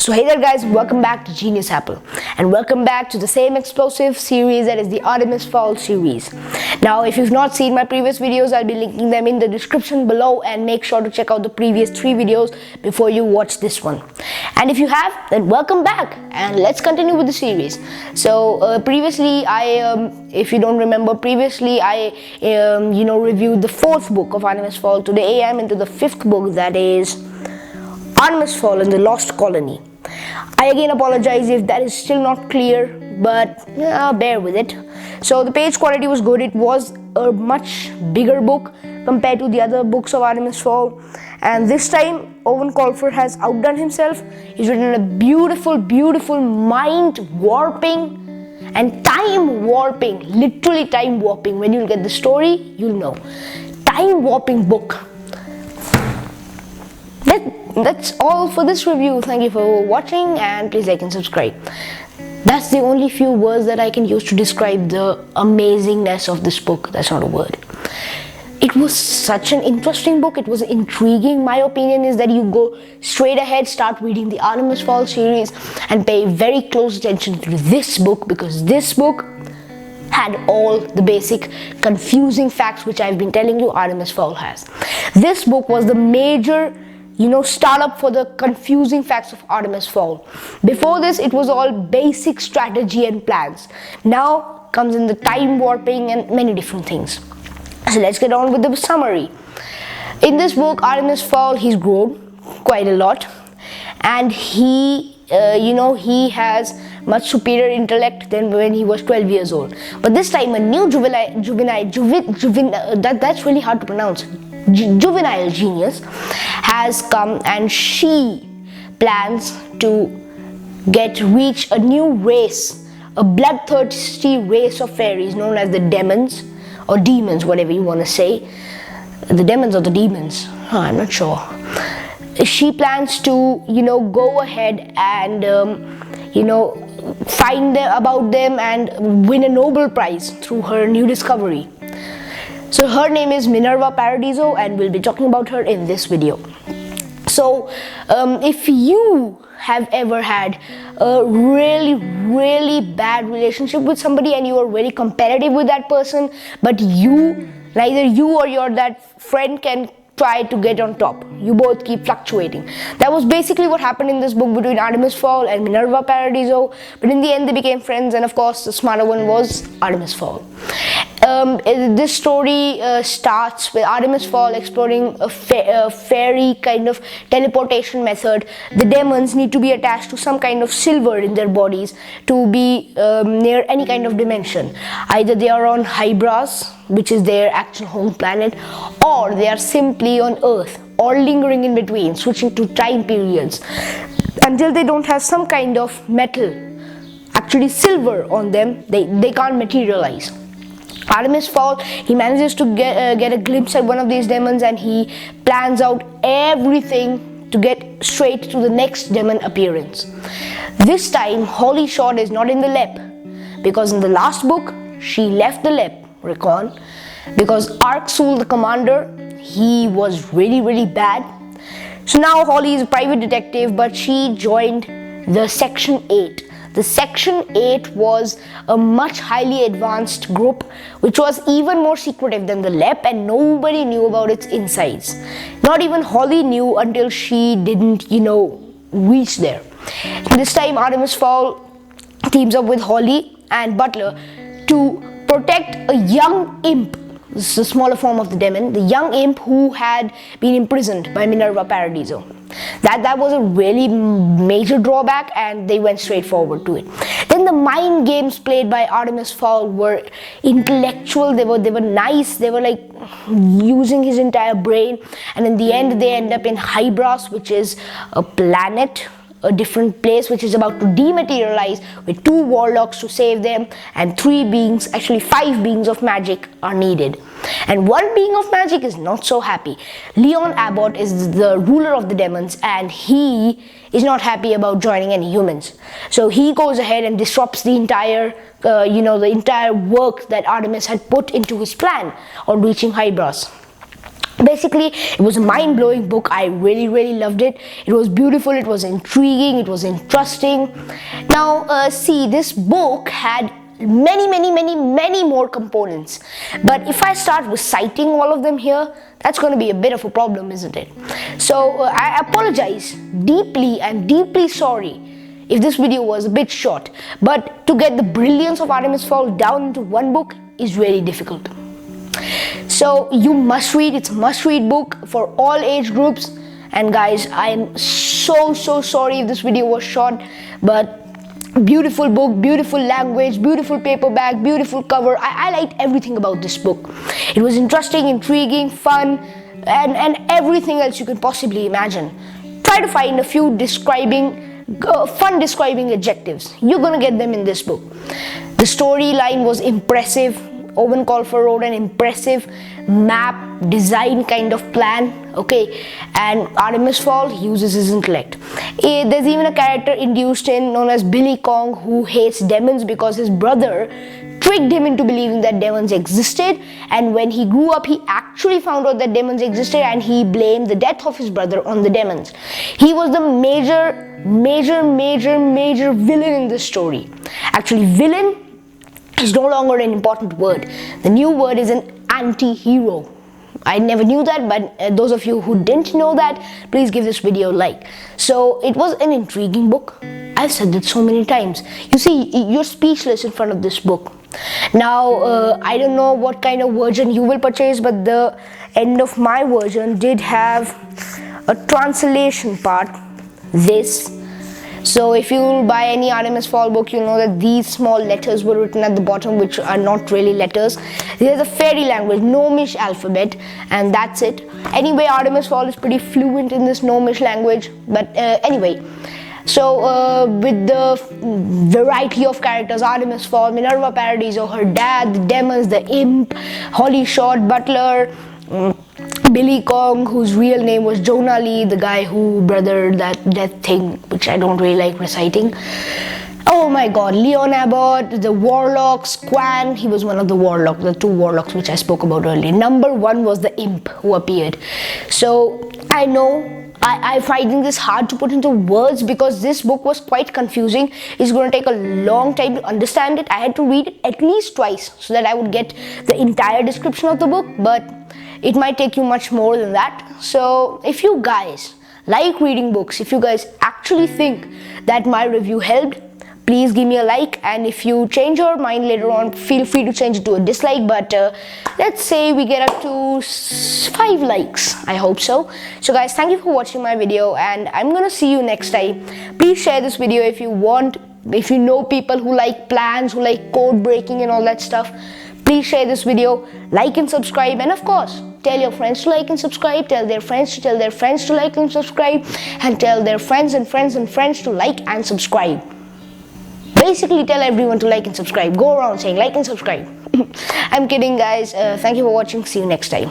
So hey there guys, welcome back to Genius Apple and welcome back to the same explosive series that is the Artemis Fowl series. Now if you've not seen my previous videos, I'll be linking them in the description below, and make sure to check out the previous 3 videos before you watch this one. And if you have, then welcome back and let's continue with the series. So previously if you don't remember, I reviewed the 4th book of Artemis Fowl. Today I am into the 5th book, that is Artemis Fowl and the Lost Colony. I again apologize if that is still not clear, but bear with it. So the page quality was good. It was a much bigger book compared to the other books of Artemis Fowl, and this time Eoin Colfer has outdone himself. He's written a beautiful mind warping and time warping, literally time warping. When you'll get the story, you'll know. Time warping book. That's all for this review. Thank you for watching, and please like and subscribe. That's the only few words that I can use to describe the amazingness of this book. That's not a word. It was such an interesting book. It was intriguing. My opinion is that you go straight ahead, start reading the Artemis Fowl series and pay very close attention to this book, because this book had all the basic confusing facts which I've been telling you Artemis Fowl has. This book was the major startup for the confusing facts of Artemis Fowl. Before this, it was all basic strategy and plans. Now comes in the time warping and many different things. So let's get on with the summary. In this book, Artemis Fowl, he's grown quite a lot, and he has much superior intellect than when he was 12 years old. But this time, a new that's really hard to pronounce. Juvenile genius has come, and she plans to reach a new race, a bloodthirsty race of fairies known as the demons or demons, whatever you want to say. The demons or the demons, I'm not sure. She plans to go ahead and find about them and win a Nobel Prize through her new discovery. So her name is Minerva Paradiso, and we'll be talking about her in this video. So if you have ever had a really bad relationship with somebody and you are very competitive with that person, but neither you or that friend can try to get on top, you both keep fluctuating. That was basically what happened in this book between Artemis Fowl and Minerva Paradiso, but in the end they became friends, and of course the smarter one was Artemis Fowl. This story starts with Artemis Fowl exploring a fairy kind of teleportation method. The demons need to be attached to some kind of silver in their bodies to be near any kind of dimension. Either they are on Hybras, which is their actual home planet, or they are simply on Earth, or lingering in between, switching to time periods until they don't have some kind of metal, actually silver, on them. They can't materialize. Artemis Fowl, he manages to get a glimpse at one of these demons, and he plans out everything to get straight to the next demon appearance. This time Holly Short is not in the lab, because in the last book she left the lab, recall, because Arksul, the commander, he was really bad. So now Holly is a private detective, but she joined the Section 8. The Section 8 was a much highly advanced group which was even more secretive than the LEP, and nobody knew about its insides. Not even Holly knew until she didn't, reach there. This time Artemis Fowl teams up with Holly and Butler to protect a young imp. This is the smaller form of the demon, the young imp who had been imprisoned by Minerva Paradiso. That was a really major drawback, and they went straight forward to it. Then the mind games played by Artemis Fowl were intellectual. They were nice. They were like using his entire brain, and in the end they end up in Hybras, which is a planet, a different place which is about to dematerialize, with 2 warlocks to save them, and 5 beings of magic are needed. And 1 being of magic is not so happy. Leon Abbott is the ruler of the demons, and he is not happy about joining any humans. So he goes ahead and disrupts the entire work that Artemis had put into his plan on reaching Hybras. Basically, it was a mind-blowing book. I really loved it. It was beautiful, it was intriguing, it was interesting. Now see, this book had many more components, but if I start reciting all of them here, that's going to be a bit of a problem, isn't it? So I apologize deeply. I'm deeply sorry if this video was a bit short, but to get the brilliance of Artemis Fowl down into one book is really difficult. So you must read. It's a must-read book for all age groups. And guys, I am so sorry if this video was short, but beautiful book, beautiful language, beautiful paperback, beautiful cover. I liked everything about this book. It was interesting, intriguing, fun, and everything else you can possibly imagine. Try to find a few fun describing adjectives. You're gonna get them in this book. The storyline was impressive. Eoin Colfer wrote an impressive map design kind of plan, okay, and Artemis Fowl uses his intellect. There's even a character introduced in known as Billy Kong, who hates demons because his brother tricked him into believing that demons existed, and when he grew up he actually found out that demons existed, and he blamed the death of his brother on the demons. He was the major villain in this story. Actually, villain is no longer an important word. The new word is an anti-hero. I never knew that, but those of you who didn't know that, please give this video a like. So it was an intriguing book. I've said that so many times. You see, you're speechless in front of this book. Now, I don't know what kind of version you will purchase, but the end of my version did have a translation part, this. So if you buy any Artemis Fowl book, you'll know that these small letters were written at the bottom, which are not really letters. There's a fairy language, Gnomish alphabet, and that's it. Anyway, Artemis Fowl is pretty fluent in this Gnomish language, but anyway. So with the variety of characters, Artemis Fowl, Minerva Paradiso, her dad, the demons, the imp, Holly Short, Butler, Billy Kong, whose real name was Jonah Lee, the guy who brothered that death thing, which I don't really like reciting. Oh my god, Leon Abbott, the warlocks, Quan, he was one of the warlocks, the two warlocks which I spoke about earlier. Number one was the imp who appeared. So I know I'm finding this hard to put into words because this book was quite confusing. It's going to take a long time to understand it. I had to read it at least twice so that I would get the entire description of the book, but it might take you much more than that. So if you guys like reading books, if you guys actually think that my review helped, please give me a like, and if you change your mind later on, feel free to change it to a dislike, but let's say we get up to 5 likes. I hope so. So guys, thank you for watching my video, and I'm gonna see you next time. Please share this video if you want. If you know people who like plans, who like code breaking and all that stuff, please share this video, like and subscribe, and of course, tell your friends to like and subscribe, tell their friends to tell their friends to like and subscribe, and tell their friends and friends and friends to like and subscribe. Basically, tell everyone to like and subscribe. Go around saying like and subscribe. I'm kidding, guys. Thank you for watching. See you next time.